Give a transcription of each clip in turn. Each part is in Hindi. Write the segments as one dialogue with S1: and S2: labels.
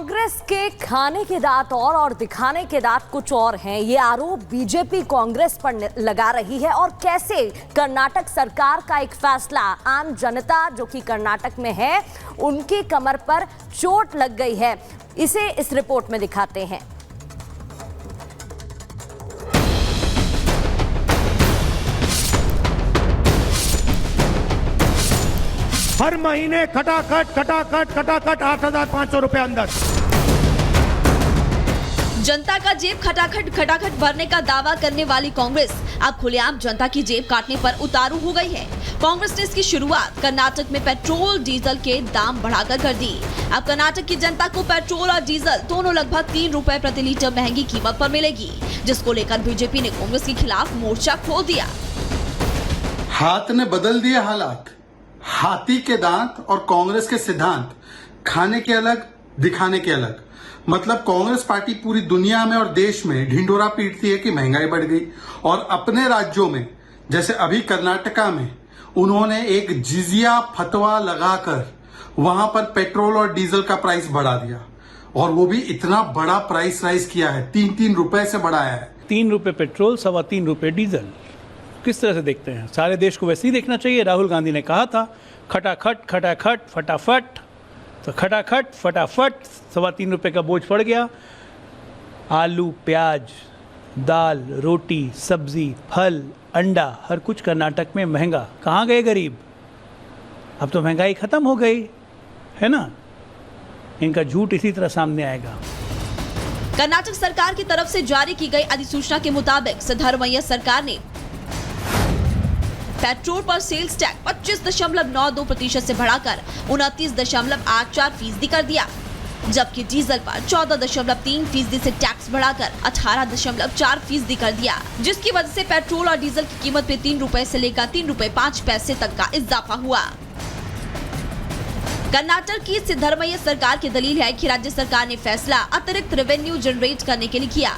S1: कांग्रेस के खाने के दांत और दिखाने के दांत कुछ और हैं। ये आरोप बीजेपी कांग्रेस पर लगा रही है। और कैसे कर्नाटक सरकार का एक फैसला आम जनता जो कि कर्नाटक में है उनकी कमर पर चोट लग गई है, इसे इस रिपोर्ट में दिखाते हैं।
S2: हर महीने खटाखट 8,500 रुपए अंदर।
S3: जनता का जेब खटाखट भरने का दावा करने वाली कांग्रेस अब खुलेआम जनता की जेब काटने पर उतारू हो गई है। कांग्रेस ने इसकी शुरुआत कर्नाटक में पेट्रोल डीजल के दाम बढ़ाकर कर दी। अब कर्नाटक की जनता को पेट्रोल और डीजल दोनों लगभग 3 रुपए प्रति लीटर महंगी कीमत पर मिलेगी, जिसको लेकर बीजेपी ने कांग्रेस के खिलाफ मोर्चा खोल दिया।
S4: हाथ ने बदल दिए हालात। हाथी के दांत और कांग्रेस के सिद्धांत, खाने के अलग दिखाने के अलग। मतलब कांग्रेस पार्टी पूरी दुनिया में और देश में ढिंढोरा पीटती है कि महंगाई बढ़ गई, और अपने राज्यों में जैसे अभी कर्नाटका में उन्होंने एक जिजिया फतवा लगाकर वहां पर पेट्रोल और डीजल का प्राइस बढ़ा दिया, और वो भी इतना बड़ा प्राइस राइज किया है, 3-3 रुपए से बढ़ाया है।
S5: 3 रुपए पेट्रोल, 3.25 रुपए डीजल। किस तरह से देखते हैं? सारे देश को वैसे ही देखना चाहिए। राहुल गांधी ने कहा था खटाखट फटाफट, तो खटाखट फटाफट 3.25 रुपए का बोझ पड़ गया। आलू, प्याज, दाल, रोटी, सब्जी, फल, अंडा, हर कुछ कर्नाटक में महंगा। कहाँ गए गरीब? अब तो महंगाई खत्म हो गई है ना। इनका झूठ इसी तरह सामने आएगा।
S3: कर्नाटक सरकार की तरफ से जारी की गई अधिसूचना के मुताबिक सिद्धरमैया सरकार ने पेट्रोल पर सेल्स टैक्स 25.92% से बढ़ाकर 29.84% कर दिया, जबकि डीजल पर 14.3% से टैक्स बढ़ाकर 18.4% कर दिया, जिसकी वजह से पेट्रोल और डीजल की कीमत में 3 रुपए से लेकर 3 रुपए 5 पैसे तक का इजाफा हुआ। कर्नाटक की सिद्धरमैया सरकार की दलील है कि राज्य सरकार ने फैसला अतिरिक्त रेवेन्यू जनरेट करने के लिए किया,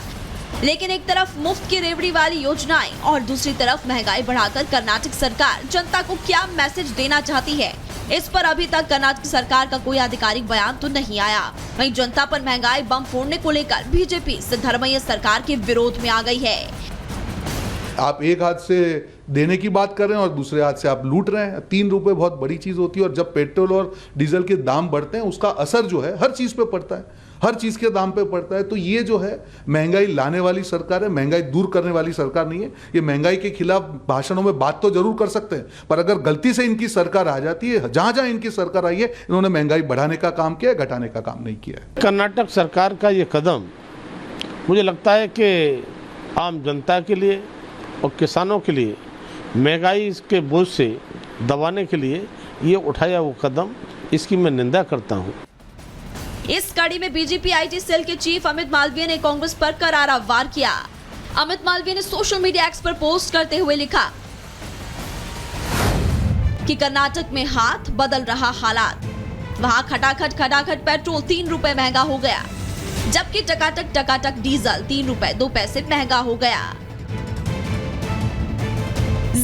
S3: लेकिन एक तरफ मुफ्त की रेवड़ी वाली योजनाएं और दूसरी तरफ महंगाई बढ़ाकर कर्नाटक सरकार जनता को क्या मैसेज देना चाहती है, इस पर अभी तक कर्नाटक सरकार का कोई आधिकारिक बयान तो नहीं आया। वहीं जनता पर महंगाई बम फोड़ने को लेकर बीजेपी सिद्धरमैया सरकार के विरोध में आ गई है।
S6: आप एक हाथ से देने की बात कर रहे हैं और दूसरे हाथ से आप लूट रहे हैं। 3 रुपए बहुत बड़ी चीज होती है, और जब पेट्रोल और डीजल के दाम बढ़ते हैं उसका असर जो है हर चीज पे पड़ता है, हर चीज के दाम पे पड़ता है। तो ये जो है महंगाई लाने वाली सरकार है, महंगाई दूर करने वाली सरकार नहीं है। ये महंगाई के खिलाफ भाषणों में बात तो जरूर कर सकते हैं, पर अगर गलती से इनकी सरकार आ जाती है, जहां जहां इनकी सरकार आई है, इन्होंने महंगाई बढ़ाने का काम किया है, घटाने का काम नहीं किया है।
S7: कर्नाटक सरकार का ये कदम मुझे लगता है कि आम जनता के लिए और किसानों के लिए महंगाई के बोझ से दबाने के लिए ये उठाया वो कदम, इसकी मैं निंदा करता हूँ।
S3: इस कड़ी में बीजेपी आईटी सेल के चीफ अमित मालवीय ने कांग्रेस पर करारा वार किया। अमित मालवीय ने सोशल मीडिया एक्स पर पोस्ट करते हुए लिखा कि कर्नाटक में हाथ बदल रहा हालात। वहां खटाखट पेट्रोल 3 रुपए महंगा हो गया, जबकि टकाटक डीजल 3 रुपए 2 पैसे महंगा हो गया।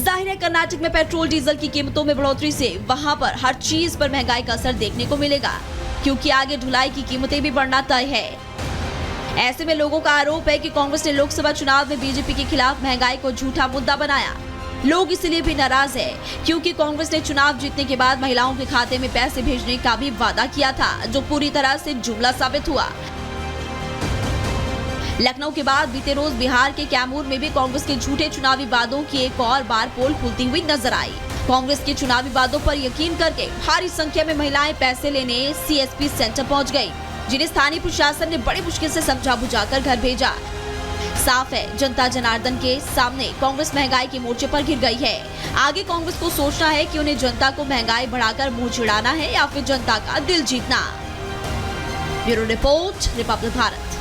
S3: जाहिर है कर्नाटक में पेट्रोल डीजल की कीमतों में बढ़ोतरी से वहां पर हर चीज पर महंगाई का असर देखने को मिलेगा, क्योंकि आगे ढुलाई की कीमतें भी बढ़ना तय है। ऐसे में लोगों का आरोप है कि कांग्रेस ने लोकसभा चुनाव में बीजेपी के खिलाफ महंगाई को झूठा मुद्दा बनाया। लोग इसलिए भी नाराज है क्योंकि कांग्रेस ने चुनाव जीतने के बाद महिलाओं के खाते में पैसे भेजने का भी वादा किया था, जो पूरी तरह से जुमला साबित हुआ। लखनऊ के बाद बीते रोज बिहार के कैमूर में भी कांग्रेस के झूठे चुनावी वादों की एक और बार पोल खुलती हुई नजर आई। कांग्रेस के चुनावी वादों पर यकीन करके भारी संख्या में महिलाएं पैसे लेने सीएसपी सेंटर पहुंच गयी, जिन्हें स्थानीय प्रशासन ने बड़ी मुश्किल से समझा बुझाकर घर भेजा। साफ है जनता जनार्दन के सामने कांग्रेस महंगाई के मोर्चे पर घिर गई है। आगे कांग्रेस को सोचना है कि उन्हें जनता को महंगाई बढ़ाकर मुंह चिढ़ाना है या फिर जनता का दिल जीतना। Bureau report, Republic Bharat.